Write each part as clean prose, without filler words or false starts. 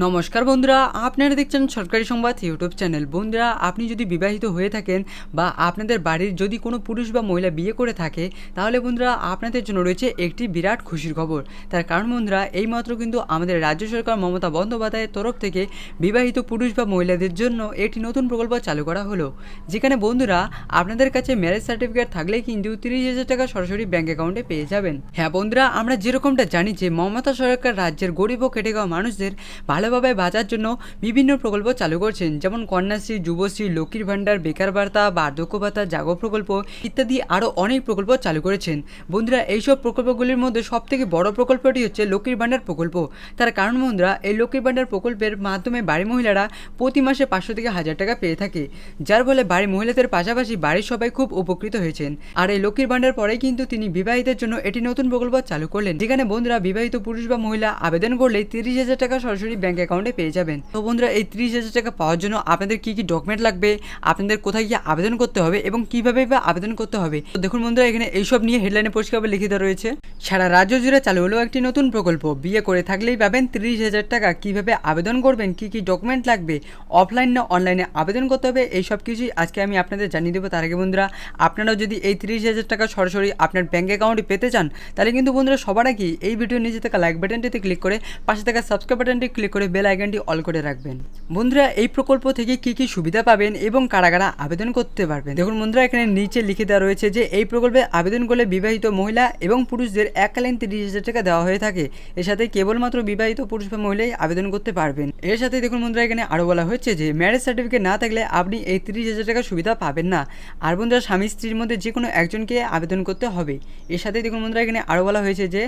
নমস্কার বন্ধুরা, আপনারা দেখছেন সরকারি সংবাদ ইউটিউব চ্যানেল। বন্ধুরা, আপনি যদি বিবাহিত হয়ে থাকেন বা আপনাদের বাড়ির যদি কোনো পুরুষ বা মহিলা বিয়ে করে থাকে, তাহলে বন্ধুরা আপনাদের জন্য রয়েছে একটি বিরাট খুশির খবর। তার কারণ বন্ধুরা, এইমাত্র কিন্তু আমাদের রাজ্য সরকার মমতা বন্দ্যোপাধ্যায়ের তরফ থেকে বিবাহিত পুরুষ বা মহিলাদের জন্য একটি নতুন প্রকল্প চালু করা হলো, যেখানে বন্ধুরা আপনাদের কাছে ম্যারেজ সার্টিফিকেট থাকলে কিন্তু 30,000 টাকা সরাসরি ব্যাঙ্ক অ্যাকাউন্টে পেয়ে যাবেন। হ্যাঁ বন্ধুরা, আমরা যেরকমটা জানি যে মমতা সরকার রাজ্যের গরিব ও খেটে খাওয়া মানুষদের ভালোভাবে বাঁচার জন্য বিভিন্ন প্রকল্প চালু করছেন, যেমন কন্যাশ্রী, যুবশ্রী, লক্ষ্মীর ভাণ্ডার, বেকার ভাতা, বার্ধক্য ভাতা, জাগো প্রকল্প ইত্যাদি আরও অনেক প্রকল্প চালু করেছেন। বন্ধুরা, এইসব প্রকল্পগুলির মধ্যে সবথেকে বড় প্রকল্পটি হচ্ছে লক্ষ্মীর ভাণ্ডার প্রকল্প। তার কারণ বন্ধুরা, এই লক্ষ্মীর ভাণ্ডার প্রকল্পের মাধ্যমে বাড়ির মহিলারা প্রতি মাসে 500 থেকে 1000 টাকা পেয়ে থাকে, যার ফলে বাড়ির মহিলাদের পাশাপাশি বাড়ির সবাই খুব উপকৃত হয়েছেন। আর এই লক্ষ্মীর ভাণ্ডার পরেই কিন্তু তিনি বিবাহিতের জন্য এটি নতুন প্রকল্প চালু করলেন, যেখানে বন্ধুরা বিবাহিত পুরুষ বা মহিলা আবেদন করলে 30,000 টাকা সরাসরি ব্যাঙ্ক অ্যাকাউন্টে পেয়ে যাবেন। তো বন্ধুরা, এই 30,000 টাকা পাওয়ার জন্য আপনাদের কি কি ডকুমেন্ট লাগবে, আপনাদের কোথায় গিয়ে আবেদন করতে হবে এবং কিভাবে বা আবেদন করতে হবে, তো দেখুন বন্ধুরা, এখানে এইসব নিয়ে হেডলাইনে পরিষ্কারভাবে লিখিত রয়েছে। সারা রাজ্য জুড়ে চালু হলো একটি নতুন প্রকল্প, বিয়ে করে থাকলেই পাবেন 30,000 টাকা। কিভাবে আবেদন করবেন, কি কি ডকুমেন্ট লাগবে, অফলাইন না অনলাইনে আবেদন করতে হবে, এই সব কিছুই আজকে আমি আপনাদের জানিয়ে দেবো। তার আগে বন্ধুরা, আপনারাও যদি এই 30,000 টাকা সরাসরি আপনার ব্যাঙ্ক অ্যাকাউন্টে পেতে চান, তাহলে কিন্তু বন্ধুরা সবার আগে এই ভিডিওর নিচে থাকা লাইক বাটনটিতে ক্লিক করে পাশে থাকা সাবস্ক্রাইব বাটনটি ক্লিক করে বেল আইকনটি অল করে রাখবেন। বন্ধুরা, এই প্রকল্প থেকে কি কি সুবিধা পাবেন এবং কারা কারা আবেদন করতে পারবেন, দেখুন বন্ধুরা, এখানে নিচে লিখে দেওয়া রয়েছে যে এই প্রকল্পে আবেদন করলে বিবাহিত মহিলা এবং পুরুষদের এককালীন 30,000 টাকা দেওয়া হয়ে থাকে। এর সাথে কেবলমাত্র বিবাহিত পুরুষ বা মহিলাই আবেদন করতে পারবেন। এর সাথে দেখুন বন্ধুরা, এখানে আরও বলা হচ্ছে যে ম্যারেজ সার্টিফিকেট না থাকলে আপনি এই 30,000 টাকা সুবিধা পাবেন না। আর বন্ধুরা, স্বামী স্ত্রীর মধ্যে যে কোনো একজনকে আবেদন করতে হবে। এর সাথে দেখুন বন্ধুরা, এখানে আরও বলা হয়েছে যে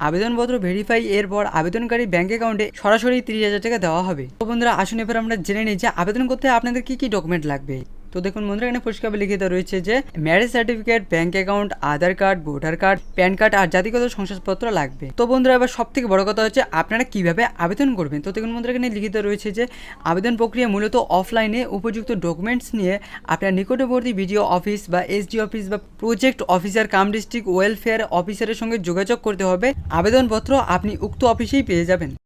আবেদনপত্র ভেরিফাই এরপর আবেদনকারী ব্যাঙ্ক অ্যাকাউন্টে সরাসরি 30,000 টাকা দেওয়া হবে। তো বন্ধুরা, আসুন এবার আমরা জেনে নিই যে আবেদন করতে আপনাদের কি কি ডকুমেন্ট লাগবে। তো দেখুন বন্ধুরা, এখানে পরিষ্কার লিখিত রয়েছে যে marriage certificate, bank account, Aadhaar card, voter card, PAN card আর জাতিগত শংসাপত্র লাগবে। তো বন্ধুরা, এবার সব থেকে বড় কথা হচ্ছে আপনারা কিভাবে আবেদন করবেন। তো দেখুন বন্ধুরা, এখানে লিখিত রয়েছে যে আবেদন প্রক্রিয়া মূলত অফলাইনে উপযুক্ত ডকুমেন্টস নিয়ে আপনার নিকটবর্তী বিডিও অফিস বা এসডি অফিস বা প্রজেক্ট অফিসার কাম ডিস্ট্রিক্ট ওয়েলফেয়ার অফিসারের সঙ্গে যোগাযোগ করতে হবে। আবেদনপত্র আপনি উক্ত অফিসেই পেয়ে যাবেন।